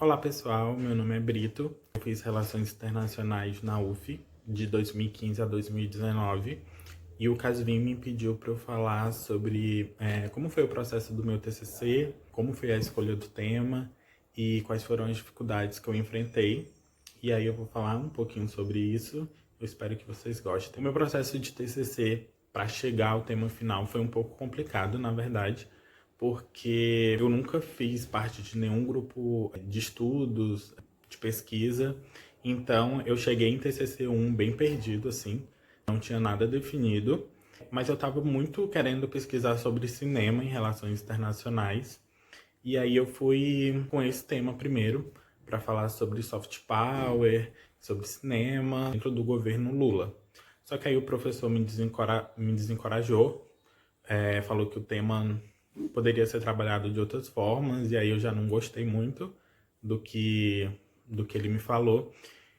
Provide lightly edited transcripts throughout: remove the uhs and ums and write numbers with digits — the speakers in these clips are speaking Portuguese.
Olá pessoal, meu nome é Brito, eu fiz Relações Internacionais na UF de 2015 a 2019 e o Casvin me pediu para eu falar sobre como foi o processo do meu TCC, como foi a escolha do tema e quais foram as dificuldades que eu enfrentei. E aí eu vou falar um pouquinho sobre isso, eu espero que vocês gostem. O meu processo de TCC para chegar ao tema final foi um pouco complicado, na verdade, porque eu nunca fiz parte de nenhum grupo de estudos, de pesquisa. Então, eu cheguei em TCC1 bem perdido, assim, não tinha nada definido, mas eu estava muito querendo pesquisar sobre cinema em relações internacionais. E aí eu fui com esse tema primeiro, para falar sobre soft power, sobre cinema, dentro do governo Lula. Só que aí o professor me desencorajou, falou que o tema poderia ser trabalhado de outras formas, e aí eu já não gostei muito do que, do que ele me falou.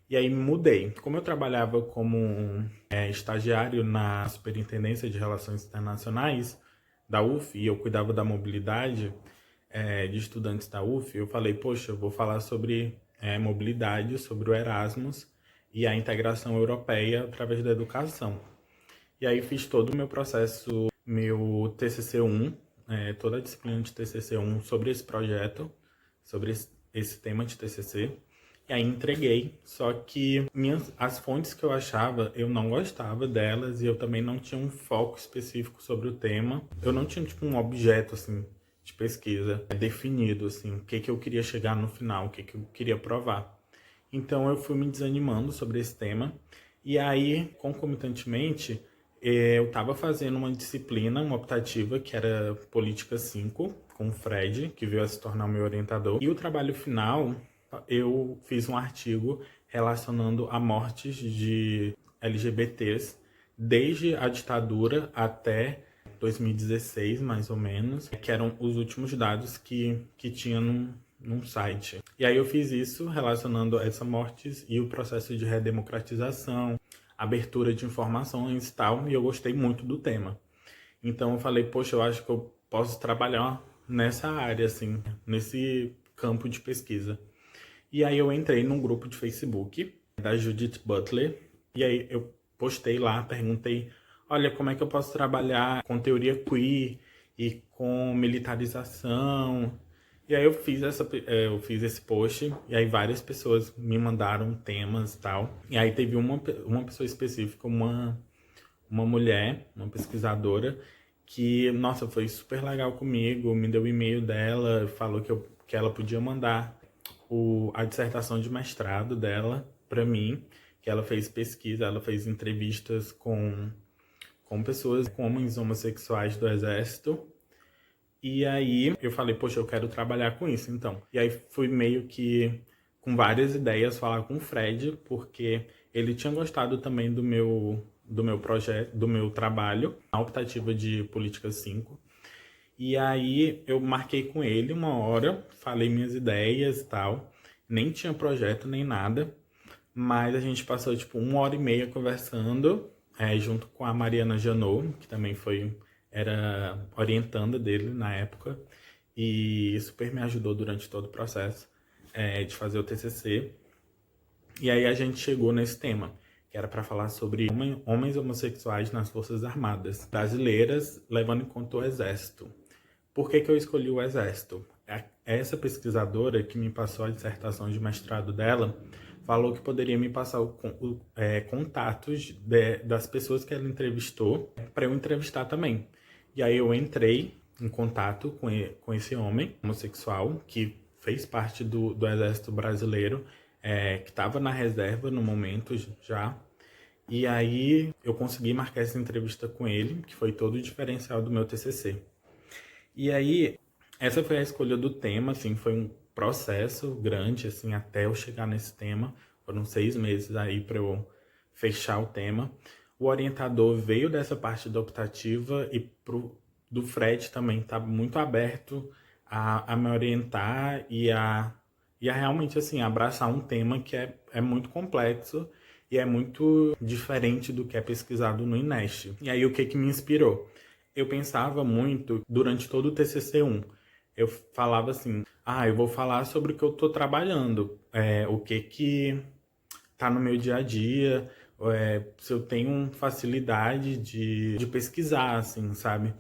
E aí mudei. Como eu trabalhava como estagiário na Superintendência de Relações Internacionais da UF, e eu cuidava da mobilidade de estudantes da UF, eu falei, poxa, eu vou falar sobre mobilidade, sobre o Erasmus e a integração europeia através da educação. E aí fiz todo o meu processo, meu TCC1, toda a disciplina de TCC1 sobre esse projeto, sobre esse tema de TCC. E aí entreguei, só que as fontes que eu achava, eu não gostava delas e eu também não tinha um foco específico sobre o tema. Eu não tinha tipo um objeto assim de pesquisa definido assim, o que que eu queria chegar no final, o que que eu queria provar. Então eu fui me desanimando sobre esse tema e aí concomitantemente eu estava fazendo uma disciplina, uma optativa, que era Política 5, com o Fred, que veio a se tornar o meu orientador. E o trabalho final, eu fiz um artigo relacionando a mortes de LGBTs desde a ditadura até 2016, mais ou menos, que eram os últimos dados que tinha num site. E aí eu fiz isso relacionando essa mortes e o processo de redemocratização, abertura de informações e tal, e eu gostei muito do tema. Então eu falei, poxa, eu acho que eu posso trabalhar nessa área, assim, nesse campo de pesquisa. E aí eu entrei num grupo de Facebook da Judith Butler, e aí eu postei lá, perguntei, olha, como é que eu posso trabalhar com teoria queer e com militarização. E aí eu fiz esse post, e aí várias pessoas me mandaram temas e tal. E aí teve uma pessoa específica, uma mulher, uma pesquisadora, que, nossa, foi super legal comigo, me deu o e-mail dela, falou que ela podia mandar a dissertação de mestrado dela para mim, que ela fez pesquisa, ela fez entrevistas com pessoas, com homens homossexuais do exército. E aí eu falei, poxa, eu quero trabalhar com isso, então. E aí fui meio que com várias ideias falar com o Fred, porque ele tinha gostado também do meu projeto, do meu trabalho, na optativa de Política 5. E aí eu marquei com ele uma hora, falei minhas ideias e tal. Nem tinha projeto nem nada, mas a gente passou tipo uma hora e meia conversando, junto com a Mariana Janot, que também era orientanda dele na época, e super me ajudou durante todo o processo de fazer o TCC. E aí a gente chegou nesse tema, que era para falar sobre homens homossexuais nas Forças Armadas brasileiras, levando em conta o Exército. Por que que eu escolhi o Exército? Essa pesquisadora que me passou a dissertação de mestrado dela falou que poderia me passar contatos das pessoas que ela entrevistou para eu entrevistar também. E aí eu entrei em contato com esse homem homossexual que fez parte do Exército Brasileiro, que estava na reserva no momento já. E aí eu consegui marcar essa entrevista com ele, que foi todo o diferencial do meu TCC. E aí, essa foi a escolha do tema, assim, foi um processo grande, assim, até eu chegar nesse tema. Foram 6 meses aí para eu fechar o tema. O orientador veio dessa parte da optativa e do Fred também tá muito aberto a me orientar e a realmente, assim, abraçar um tema que é muito complexo e é muito diferente do que é pesquisado no INEST. E aí, o que que me inspirou? Eu pensava muito durante todo o TCC1. eu falava assim, eu vou falar sobre o que eu tô trabalhando, o que tá no meu dia a dia, se eu tenho facilidade de pesquisar, assim, sabe?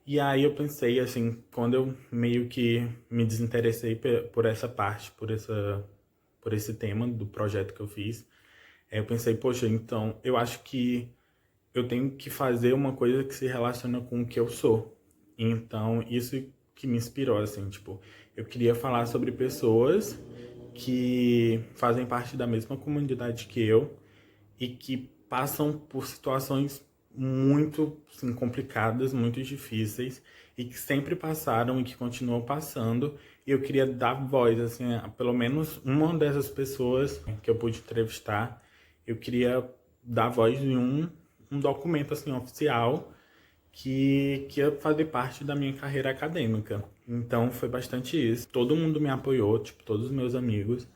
E aí eu pensei, assim, quando eu meio que me desinteressei por essa parte, por esse tema do projeto que eu fiz, eu pensei, poxa, então eu acho que eu tenho que fazer uma coisa que se relaciona com o que eu sou. Então, isso que me inspirou, assim, tipo, eu queria falar sobre pessoas que fazem parte da mesma comunidade que eu e que passam por situações muito assim, complicadas, muito difíceis e que sempre passaram e que continuam passando. E eu queria dar voz, assim, a pelo menos uma dessas pessoas que eu pude entrevistar. Eu queria dar voz em um documento assim oficial que ia fazer parte da minha carreira acadêmica. Então foi bastante isso. Todo mundo me apoiou, tipo, todos os meus amigos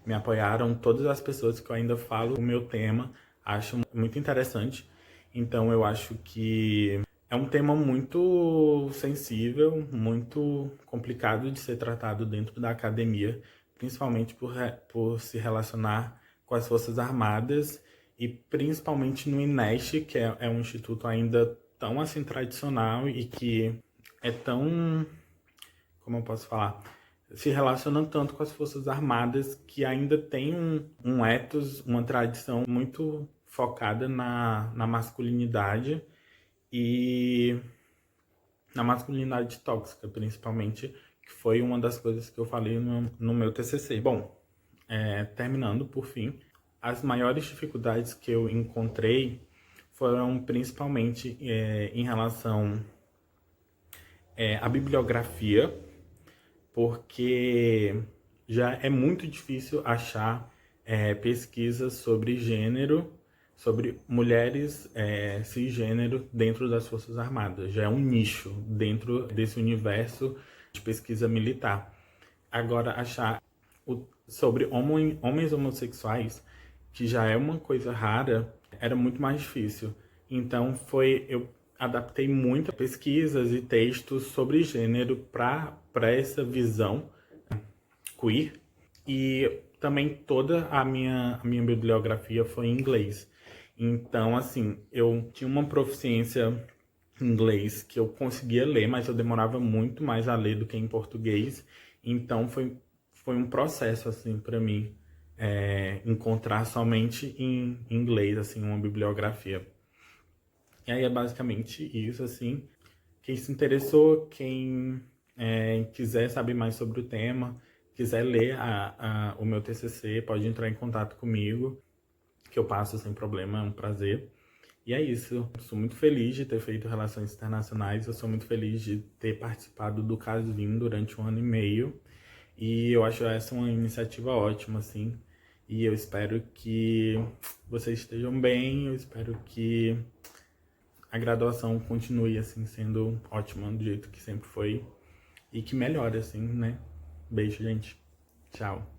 me apoiaram, todas as pessoas que eu ainda falo o meu tema, acho muito interessante. Então eu acho que é um tema muito sensível, muito complicado de ser tratado dentro da academia, principalmente por se relacionar com as Forças Armadas e principalmente no INEST, que é um instituto ainda tão assim tradicional e que é tão, como eu posso falar, se relaciona tanto com as Forças Armadas que ainda tem um ethos, uma tradição muito focada na masculinidade e na masculinidade tóxica, principalmente, que foi uma das coisas que eu falei no meu TCC. Bom, terminando por fim, as maiores dificuldades que eu encontrei foram principalmente em relação à bibliografia, porque já é muito difícil achar pesquisas sobre gênero, sobre mulheres cisgênero dentro das Forças Armadas. Já é um nicho dentro desse universo de pesquisa militar. Agora, achar sobre homens homossexuais, que já é uma coisa rara, era muito mais difícil. Então, eu adaptei muito pesquisas e textos sobre gênero para essa visão queer. E também toda a minha bibliografia foi em inglês. Então, assim, eu tinha uma proficiência em inglês que eu conseguia ler, mas eu demorava muito mais a ler do que em português. Então, foi um processo, assim, para mim, encontrar somente em inglês, assim, uma bibliografia. E aí é basicamente isso, assim. Quem se interessou, quem quiser saber mais sobre o tema, quiser ler o meu TCC, pode entrar em contato comigo, que eu passo sem problema, é um prazer. E é isso. Eu sou muito feliz de ter feito Relações Internacionais, eu sou muito feliz de ter participado do Casvin durante 1 ano e meio. E eu acho essa uma iniciativa ótima, assim. E eu espero que vocês estejam bem, eu espero que a graduação continue assim sendo ótima do jeito que sempre foi e que melhore assim, né? Beijo, gente. Tchau.